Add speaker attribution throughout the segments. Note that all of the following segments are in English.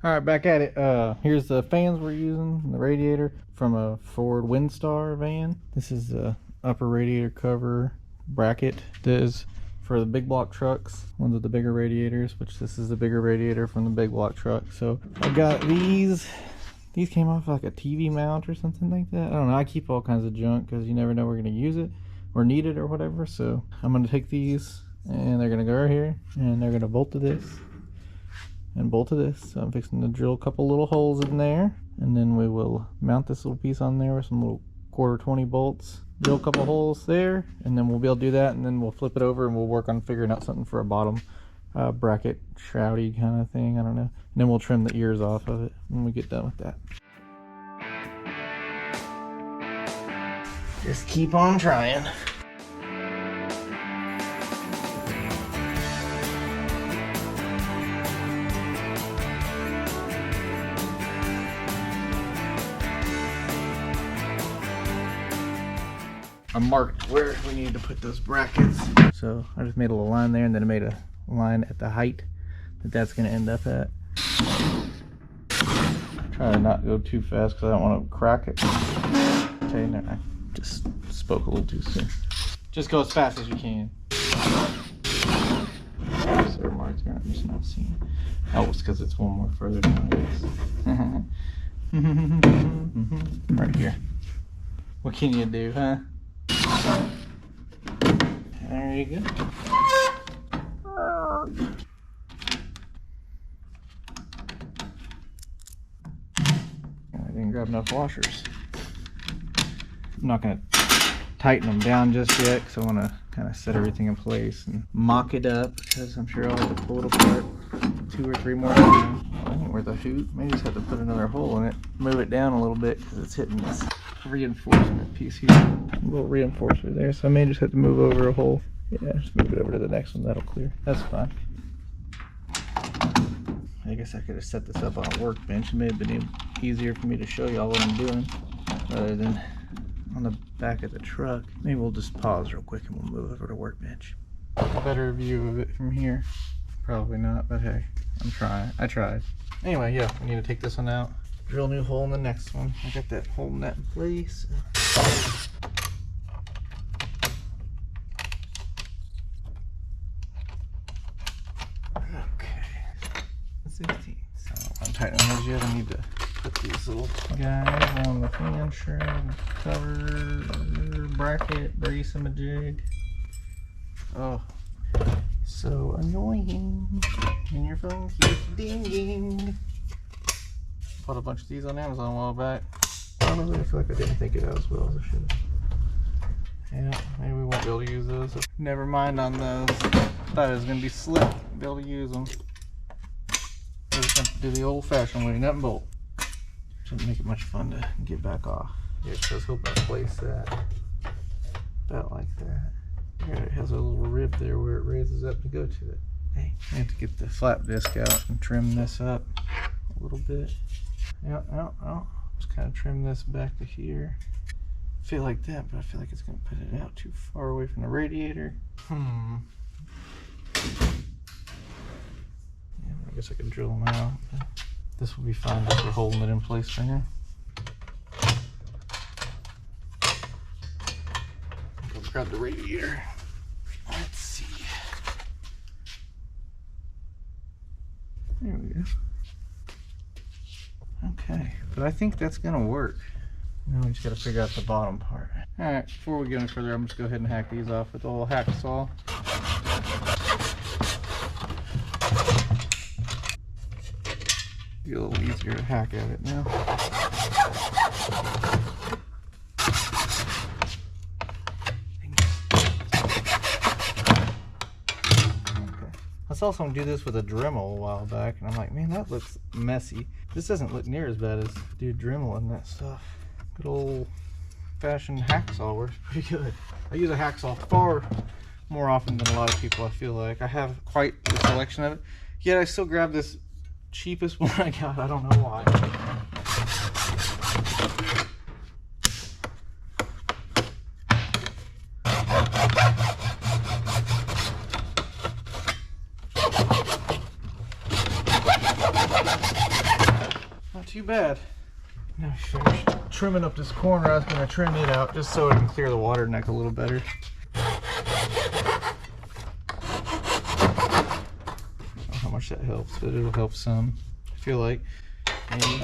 Speaker 1: All right, back at it. Here's the fans we're using, the radiator from a Ford Windstar van. This is the upper radiator cover bracket. This is for the big block trucks, ones with the bigger radiators, which this is the bigger radiator from the big block truck. So I got these. These came off like a TV mount or something like that. I don't know. I keep all kinds of junk because you never know we're going to use it or need it or whatever. So I'm going to take these and they're going to go right here and they're going to bolt to this and bolt to this. So I'm fixing to drill a couple little holes in there, and then we will mount this little piece on there with some little 1/4 bolts, drill a couple holes there, and then we'll be able to do that, and then we'll flip it over and we'll work on figuring out something for a bottom bracket shroudy kind of thing. I don't know. And then we'll trim the ears off of it when we get done with that. Just keep on trying. I marked where we need to put those brackets. So I just made a little line there, and then I made a line at the height that that's going to end up at. Try to not go too fast because I don't want to crack it. Okay, no, I just spoke a little too soon. Just go as fast as you can. Is there marks here? I'm just not seeing it. Oh, it's because it's one more further down, I guess. Right here. What can you do, huh? There you go. I didn't grab enough washers. I'm not going to tighten them down just yet because I want to kind of set everything in place and mock it up, because I'm sure I'll have to pull it apart 2 or 3 more times. I ain't worth a hoot. Maybe just have to put another hole in it, move it down a little bit because it's hitting this reinforcement piece here. A little reinforcer there, so I may just have to move over a hole. Yeah, just move it over to the next one. That'll clear. That's fine. I guess I could have set this up on a workbench. It may have been easier for me to show y'all what I'm doing rather than on the back of the truck. Maybe we'll just pause real quick and we'll move over to workbench. A better view of it from here. Probably not, but hey, I'm trying. I tried. Anyway, yeah, we need to take this one out. Drill a new hole in the next one. I got that holding that in place. Okay. 16. So I'm tightening those yet. I need to put these little guys on the fan shroud, cover, bracket, brace them a jig. Oh, so annoying. And your phone keeps dinging. Bought a bunch of these on Amazon a while back. Honestly, I feel like I didn't think it out as well as I should have. Yeah, maybe we won't be able to use those. Never mind on those. Thought it was going to be slick. Be able to use them. We're just going to do the old-fashioned way, nut and bolt. Shouldn't make it much fun to get back off. Yeah, so I was hoping to place that about like that. Here it has a little rib there where it raises up to go to it. Hey, I have to get the flap disc out and trim this up a little bit. Just kind of trim this back to here. I feel like that, but I feel like it's going to put it out too far away from the radiator. Yeah, I guess I can drill them out. This will be fine just for holding it in place for now. Go grab the radiator. Let's see. There we go. Okay, but I think that's gonna work. Now we just gotta figure out the bottom part. Alright, before we get any further, I'm just gonna go ahead and hack these off with the little hacksaw. Be a little easier to hack at it now. I saw someone do this with a Dremel a while back, and I'm like, man, that looks messy. This doesn't look near as bad as do Dremel and that stuff. Good old fashioned hacksaw works pretty good. I use a hacksaw far more often than a lot of people, I feel like. I have quite the selection of it, yet I still grab this cheapest one I got. I don't know why. too bad. Now I finished trimming up this corner. I was going to trim it out just so it can clear the water neck a little better. I don't know how much that helps, but it'll help some. I feel like maybe.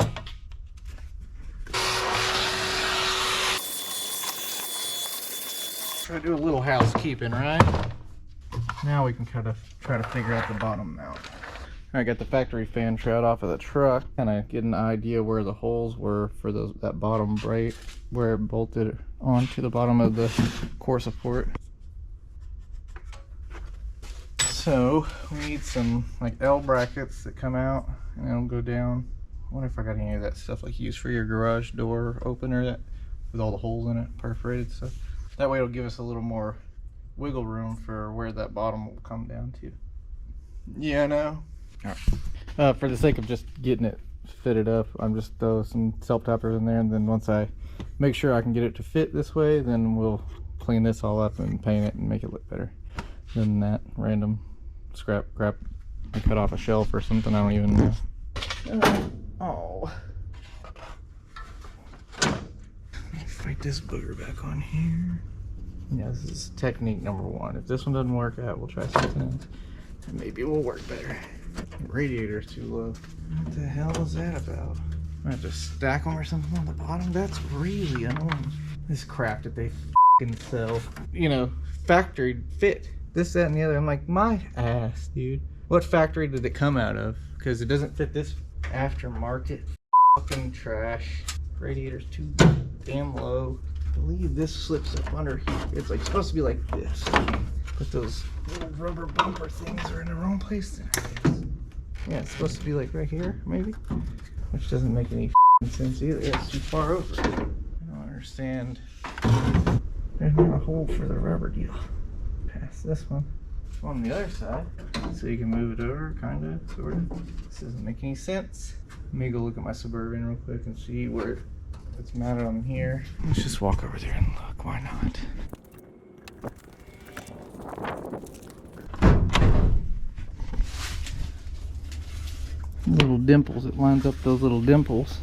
Speaker 1: Try to do a little housekeeping, right? Now we can kind of try to figure out the bottom mount. I got the factory fan shroud off of the truck, kind of get an idea where the holes were for that bottom brace, where it bolted onto the bottom of the core support. So we need some like L brackets that come out and it'll go down. I wonder if I got any of that stuff like used for your garage door opener, that with all the holes in it, perforated stuff. That way it'll give us a little more wiggle room for where that bottom will come down to. Yeah, I know. All right. For the sake of just getting it fitted up, I'm just throw some self-tappers in there, and then once I make sure I can get it to fit this way, then we'll clean this all up and paint it and make it look better than that random scrap crap I cut off a shelf or something. I don't even know. Oh. Let me fight this booger back on here. Yeah, this is technique number 1. If this one doesn't work out, we'll try something else. And maybe it will work better. The radiator's too low. What the hell is that about? I have to stack them or something on the bottom? That's really annoying. This crap that they f***ing sell. You know, factory fit. This, that, and the other. I'm like, my ass, dude. What factory did it come out of? Because it doesn't fit this aftermarket fucking trash. Radiator's too damn low. I believe this slips up under here. It's like supposed to be like this. But those little rubber bumper things are in the wrong place there, I guess. Yeah, it's supposed to be like right here, maybe? Which doesn't make any sense either. It's too far over. I don't understand. There's not a hole for the rubber deal. Past this one. On the other side. So you can move it over, kinda, sorta. This doesn't make any sense. Let me go look at my Suburban real quick and see where it's mounted on here. Let's just walk over there and look, why not? Little dimples, it lines up those little dimples.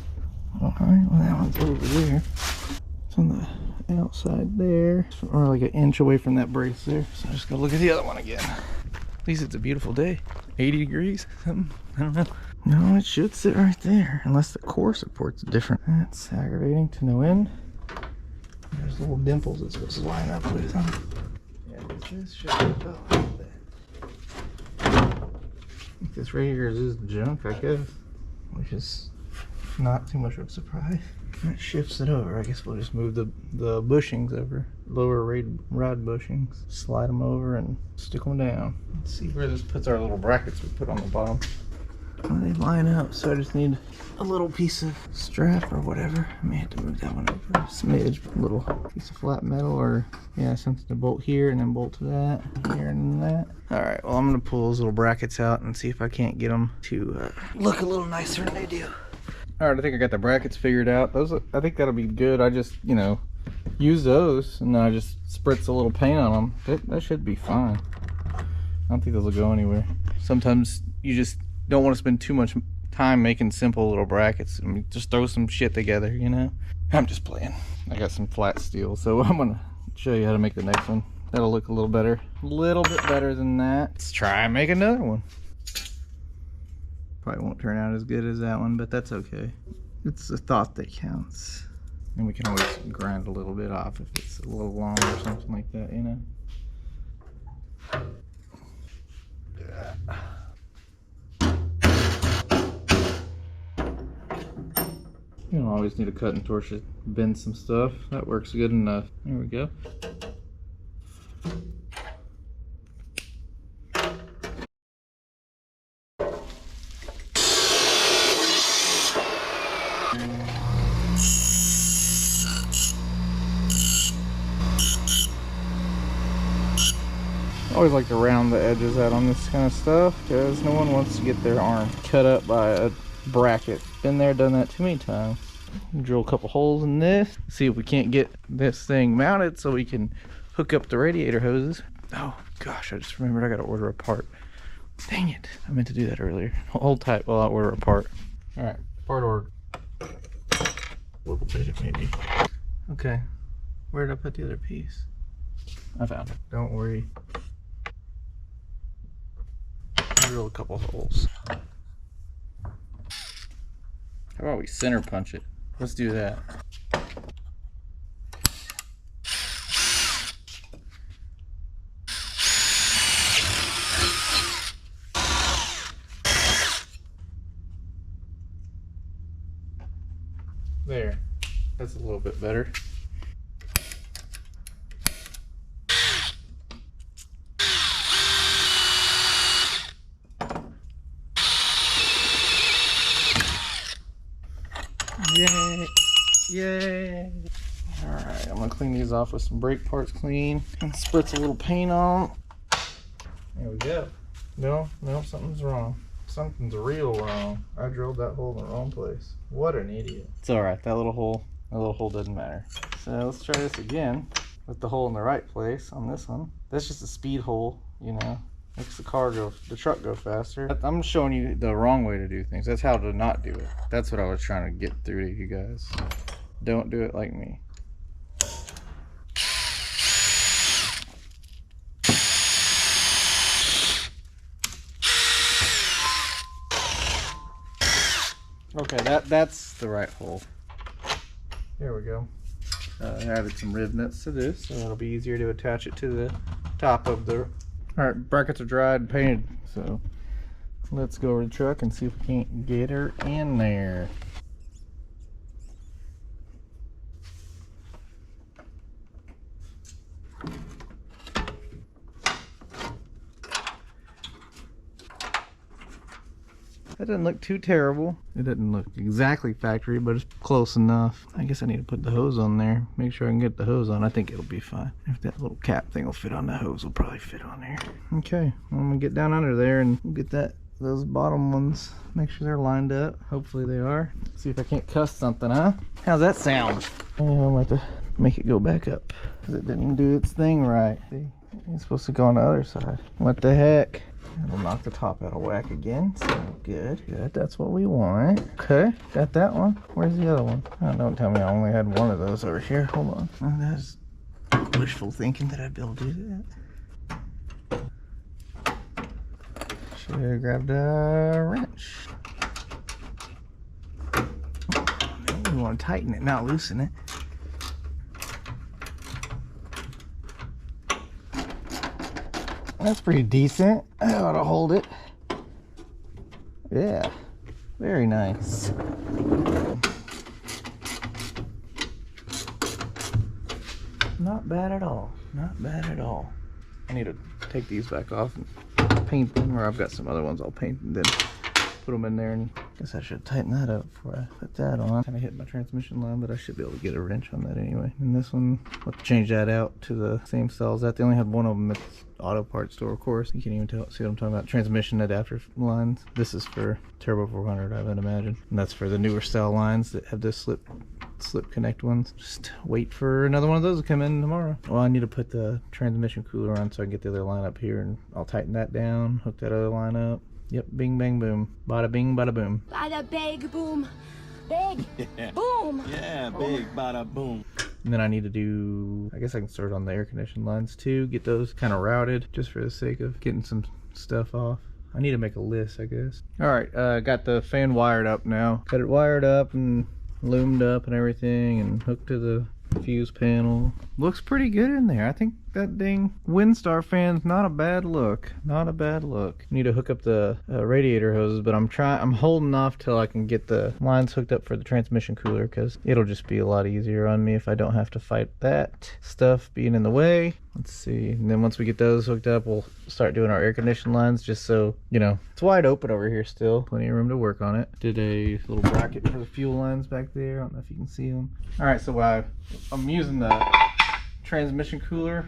Speaker 1: Alright, well that one's over there. It's on the outside there, or like an inch away from that brace there. So I just gotta look at the other one again. At least it's a beautiful day. 80 degrees, something, I don't know. No, it should sit right there, unless the core support's different. That's aggravating to no end. There's little dimples it's supposed to line up with, huh? Yeah, this should go like that. This radiator is junk, I guess, which is not too much of a surprise. That shifts it over. I guess we'll just move the bushings over, lower rod bushings, slide them over and stick them down. Let's see where this puts our little brackets we put on the bottom. Well, they line up, so I just need a little piece of strap or whatever. I may have to move that one over a smidge, a little piece of flat metal, or yeah, something to bolt here and then bolt to that, here and that. All right, well, I'm gonna pull those little brackets out and see if I can't get them to look a little nicer than they do. All right, I think I got the brackets figured out. Those, I think that'll be good. I just, you know, use those and then I just spritz a little paint on them. That should be fine. I don't think those will go anywhere. Sometimes you just don't want to spend too much time making simple little brackets. I mean, just throw some shit together, you know? I'm just playing. I got some flat steel, so I'm gonna show you how to make the next one. That'll look a little better. A little bit better than that. Let's try and make another one. Probably won't turn out as good as that one, but that's okay. It's the thought that counts. And we can always grind a little bit off if it's a little long or something like that, you know? Yeah. You don't always need a cutting torch to bend some stuff. That works good enough. There we go. I always like to round the edges out on this kind of stuff because no one wants to get their arm cut up by a bracket. Been there, done that too many times. Drill a couple holes in this, see if we can't get this thing mounted so we can hook up the radiator hoses. Oh gosh, I just remembered I gotta order a part. Dang it, I meant to do that earlier. Hold tight while I order a part. All right, part order. maybe. Okay, where did I put the other piece? I found it. Don't worry. Drill a couple holes. How about we center punch it? Let's do that. There. That's a little bit better. Yay! Yay! Alright, I'm gonna clean these off with some brake parts clean and spritz a little paint on. There we go. No, something's wrong. Something's real wrong. I drilled that hole in the wrong place. What an idiot. It's alright, that little hole doesn't matter. So let's try this again with the hole in the right place on this one. That's just a speed hole, you know. Makes the truck go faster. I'm showing you the wrong way to do things. That's how to not do it. That's what I was trying to get through to you guys. Don't do it like me. Okay, that's the right hole. There we go. I added some rivets to this, so it'll be easier to attach it to the top of the... Alright, brackets are dried and painted, so let's go over to the truck and see if we can't get her in there. That doesn't look too terrible. It doesn't look exactly factory, but it's close enough. I guess I need to put the hose on there. Make sure I can get the hose on. I think it'll be fine. If that little cap thing will fit on, the hose will probably fit on there. Okay, I'm gonna get down under there and get those bottom ones. Make sure they're lined up. Hopefully they are. See if I can't cuss something, huh? How's that sound? Oh, I'm going to have to make it go back up because it didn't do its thing right. See, it's supposed to go on the other side. What the heck? It'll knock the top out of whack again. So good. That's what we want. Okay, got that one. Where's the other one? Oh, don't tell me I only had one of those over here. Hold on. Oh, that's wishful thinking that I'd be able to do that. Should have grabbed a wrench. Oh, we want to tighten it, not loosen it. That's pretty decent. I ought to hold it. Yeah, very nice. Not bad at all. Not bad at all. I need to take these back off and paint them, or I've got some other ones I'll paint and then put them in there. And I guess I should tighten that up before I put that on. Kind of hit my transmission line, but I should be able to get a wrench on that anyway. And this one, I'll have to change that out to the same style as that. They only had one of them at the auto parts store, of course. You can't even see what I'm talking about. Transmission adapter lines. This is for Turbo 400, I would imagine. And that's for the newer style lines that have the slip connect ones. Just wait for another one of those to come in tomorrow. Well, I need to put the transmission cooler on so I can get the other line up here, and I'll tighten that down, hook that other line up. Yep, bing, bang, boom. Bada bing, bada boom.
Speaker 2: Bada bang, boom. Big, yeah. Boom.
Speaker 3: Yeah, big, bada boom.
Speaker 1: And then I need to do, I guess I can start on the air conditioning lines too, get those kind of routed just for the sake of getting some stuff off. I need to make a list, I guess. All right, got the fan wired up now. Got it wired up and loomed up and everything and hooked to the fuse panel. Looks pretty good in there. I think that dang Windstar fan's not a bad look. Not a bad look. Need to hook up the radiator hoses, but I'm holding off till I can get the lines hooked up for the transmission cooler, because it'll just be a lot easier on me if I don't have to fight that stuff being in the way. Let's see. And then once we get those hooked up, we'll start doing our air conditioning lines, just so, you know, it's wide open over here still. Plenty of room to work on it. Did a little bracket for the fuel lines back there. I don't know if you can see them. All right, so I'm using the transmission cooler,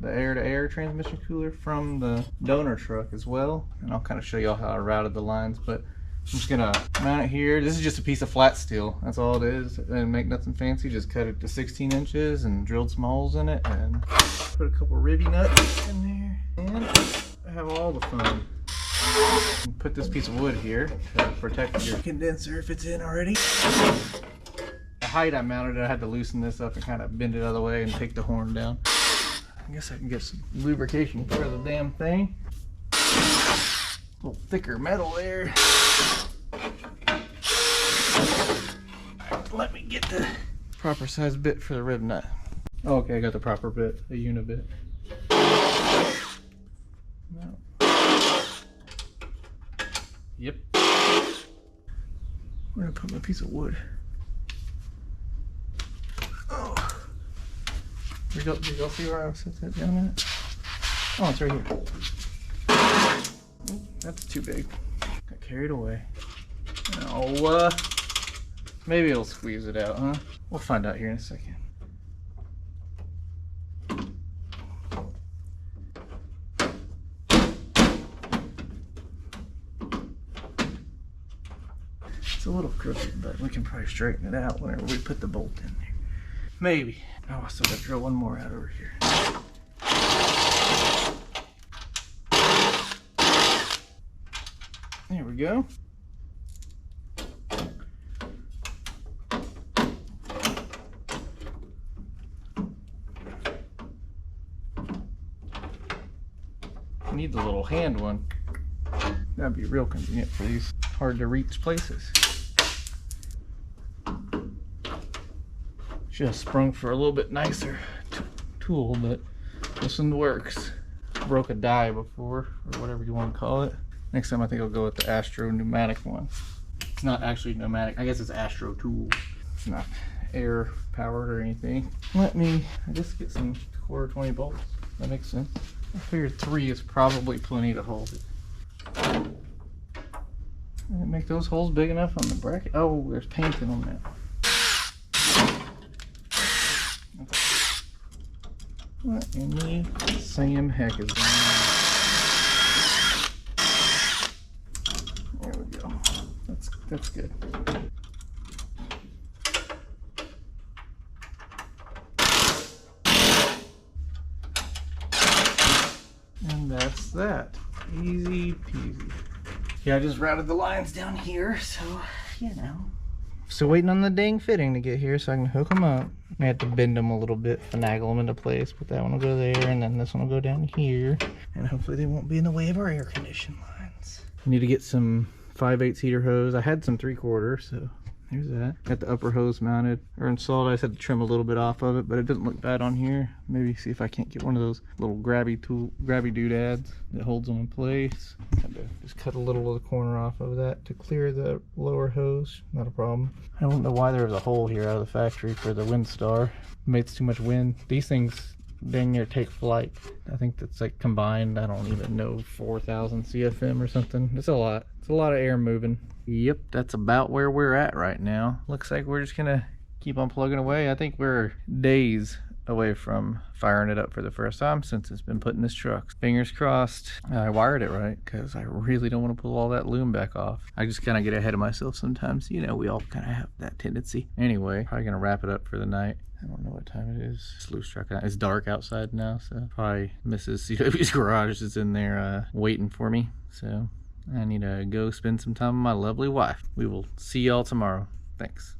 Speaker 1: the air-to-air transmission cooler from the donor truck as well. And I'll kind of show y'all how I routed the lines, but I'm just gonna mount it here. This is just a piece of flat steel. That's all it is. And make nothing fancy. Just cut it to 16 inches and drilled some holes in it and put a couple rivy nuts in there. And have all the fun. And put this piece of wood here to protect your condenser if it's in already. height I mounted it, I had to loosen this up and kind of bend it out of the way and take the horn down. I guess I can get some lubrication for the damn thing. A little thicker metal there. Let me get the proper size bit for the rib nut. Oh, okay, I got the proper bit, a unibit. No. Yep. Where did I put my piece of wood? Oh. Did y'all see where I set that down at? Oh, it's right here. Oh, that's too big. Got carried away. Oh, maybe it'll squeeze it out, huh? We'll find out here in a second. It's a little crooked, but we can probably straighten it out whenever we put the bolt in there. Maybe. Oh, I still gotta drill one more out over here. There we go. I need the little hand one. That'd be real convenient for these hard to reach places. Just sprung for a little bit nicer tool, but this one works. Broke a die before, or whatever you want to call it. Next time I think I'll go with the Astro pneumatic one. It's not actually pneumatic, I guess it's Astro tool. It's not air powered or anything. Let me just get some 1/4 bolts. That makes sense. I figured 3 is probably plenty to hold it. Did it make those holes big enough on the bracket? Oh, there's painting on that. What in the same heck is going on? There we go. That's good. And that's that. Easy peasy. Yeah, I just routed the lines down here, so you know. Still waiting on the dang fitting to get here so I can hook them up. I had to bend them a little bit, finagle them into place, but that one will go there, and then this one will go down here. And hopefully they won't be in the way of our air condition lines. I need to get some 5/8 heater hose. I had some 3/4, so there's that. Got the upper hose mounted or installed. I just had to trim a little bit off of it, but it doesn't look bad on here. Maybe see if I can't get one of those little grabby doodads that holds them in place. Had to just cut a little of the corner off of that to clear the lower hose. Not a problem. I don't know why there was a hole here out of the factory for the Windstar. Made too much wind. These things dang near take flight. I think that's like combined, I don't even know, 4,000 CFM or something. It's a lot. It's a lot of air moving. Yep, that's about where we're at right now. Looks like we're just gonna keep on plugging away. I think we're days away from firing it up for the first time since it's been put in this truck. Fingers crossed I wired it right, because I really don't want to pull all that loom back off. I just kind of get ahead of myself sometimes. You know, we all kind of have that tendency. Anyway, probably gonna wrap it up for the night. I don't know what time it is. It's loose truck. It's dark outside now, so probably Mrs. CW's garage is in there waiting for me. So I need to go spend some time with my lovely wife. We will see y'all tomorrow. Thanks.